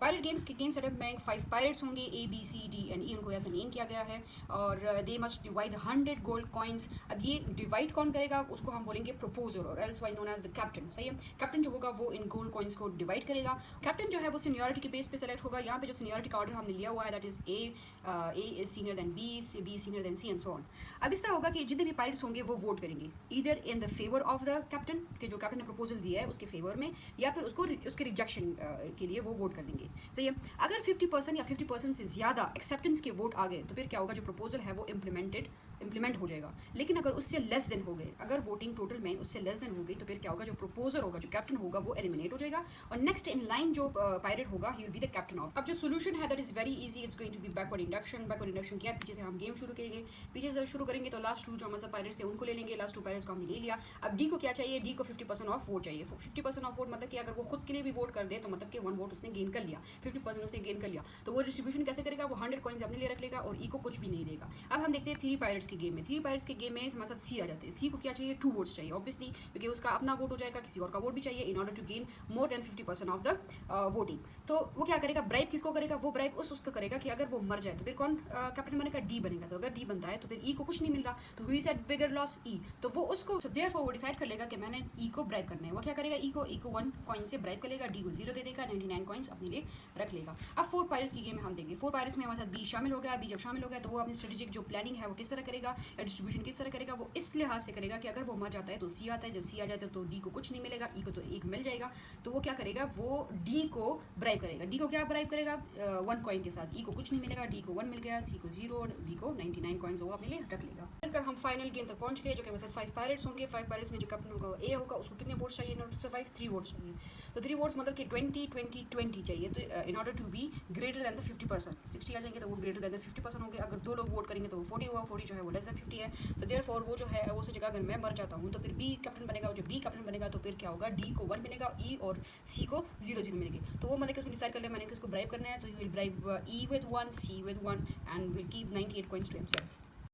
Pirate games के game setup में 5 pirates होंगे, A B C D and E, उनको ऐसा नेम किया गया है। और they must divide 100 gold coins. अब ये डिवाइड कौन करेगा, उसको हम बोलेंगे प्रपोजर और else why known as the captain. सही है, कैप्टन जो होगा वो इन गोल्ड कॉइन्स को डिवाइड करेगा। कैप्टन जो है वो सीनियरिटी के बेस पे सेलेक्ट होगा। यहाँ पे जो सीनियरिटी का ऑर्डर हमने लिया हुआ है that is A is senior than B senior than C and so on. अब इस तरह होगा कि जितने भी पायरेट्स होंगे वो वोट करेंगे, either in the favour of the captain के जो कैप्टन ने प्रपोजल दिया है उसके फेवर में, या फिर उसके रिजेक्शन के लिए वो वोट कर देंगे। सही है, अगर 50% या 50% से ज़्यादा एक्सेप्टेंस के वोट आ गए तो फिर क्या होगा, जो प्रपोजल है वो इम्प्लीमेंट हो जाएगा। लेकिन अगर उससे लेस देन हो गए, अगर वोटिंग टोटल में उससे लेस देन हो गई तो फिर क्या होगा, जो प्रपोजर होगा, जो कैप्टन होगा वो एलिमिनेट हो जाएगा और नेक्स्ट इन लाइन जो पायरेट होगा he will be the captain of. अब जो सोल्यूशन है that is very easy, it's going to be backward induction. Backward induction क्या है, पीछे से हम गेम शुरू करेंगे, पीछे से शुरू करेंगे तो लास्ट 2 जो हमारे पायरेट्स थे उनको ले लेंगे, लास्ट 2 पायरेट्स को हमने ले लिया। अब डी को क्या चाहिए, डी को 50% ऑफ वोट चाहिए। 50% ऑफ वोट मतलब कि अगर वो खुद के लिए भी वोट कर दे तो मतलब कि 1 वोट उसने गेन कर लिया, 50% उसने गेन कर लिया। तो वो डिस्ट्रीब्यूशन कैसे करेगा, वो 100 कॉइन्स अपने लिए रख लेगा और ई को कुछ भी नहीं देगा। अब हम देखते हैं 3 पायरेट्स के गेम में। 3 पायरेट्स के गेम में हमारे साथ सी आ जाते हैं। सी को क्या चाहिए, 2 वोट्स चाहिए ऑब्वियसली, क्योंकि उसका अपना वोट हो जाएगा, किसी और का वोट भी चाहिए in order to gain more than 50% of the voting. तो वो क्या करेगा, ब्राइब किसको करेगा, वो ब्राइब उसको करेगा कि अगर वो मर जाए तो फिर कौन कैप्टन बनेगा, डी बनेगा। तो अगर डी बनता है तो फिर ई को कुछ नहीं मिल रहा, तो हुई सेट बिगर लॉस ई, तो वो उसको देयरफॉर वो डिसाइड कर लेगा कि मैंने ई को ब्राइब करना है। वो क्या करेगा, ई को 1 कॉइन से ब्राइब करेगा, डी को 0 दे देगा, 99 कॉइन्स अपने लिए रख लेगा। अब 4 पायरेट्स की गेम में हम देंगे। 4 पायरेट्स में हमारे साथ बी शामिल हो गया। बी जब शामिल हो गया तो वो अपनी स्ट्रेटेजिक जो प्लानिंग है वो किस तरह करेगा, या डिस्ट्रीब्यूशन किस तरह करेगा, वो इस लिहाज से करेगा कि अगर वो मर जाता है तो सी आता है, जब सी आ जाता है तो डी को कुछ नहीं मिलेगा, ई को तो 1 मिल जाएगा। तो वो क्या करेगा, वो डी को ब्राइब करेगा। डी को क्या ब्राइब करेगा, 1 कॉइन के साथ। ई को कुछ नहीं मिलेगा, डी को 1 मिल गया, सी को 0 और बी को 99 कॉइन्स वो अपने लिए रख लेगा। फिर हम फाइनल गेम तक पहुंच गए, जो कि हमारे साथ 5 पायरेट्स होंगे। 5 पायरेट्स में जो कैप्टन होगा ए होगा, उसको कितने वोट्स चाहिए in order to survive, 3 votes चाहिए। तो 3 वोट्स मतलब कि 20-20-20 चाहिए, तो in order to be greater than the 50%। 60 आ जाएंगे तो वो ग्रेटर दैन द 50% होंगे। अगर 2 लोग वोट करेंगे तो वो 40 होगा, 40 जो है वो लेस दैन 50 है। तो देयरफॉर वो जो है वो जगह अगर मैं मर जाता हूँ तो फिर बी कैप्टन बनेगा, जो बी कैप्टन बनेगा तो फिर क्या होगा, डी को 1 मिलेगा, ई और सी को 0-0 मिलेगी। तो वो मतलब कि उसने डिसाइड कर लिया मैंने किसको ब्राइब करना है, तो he will bribe E with 1, C with 1 and will keep 98 coins to himself.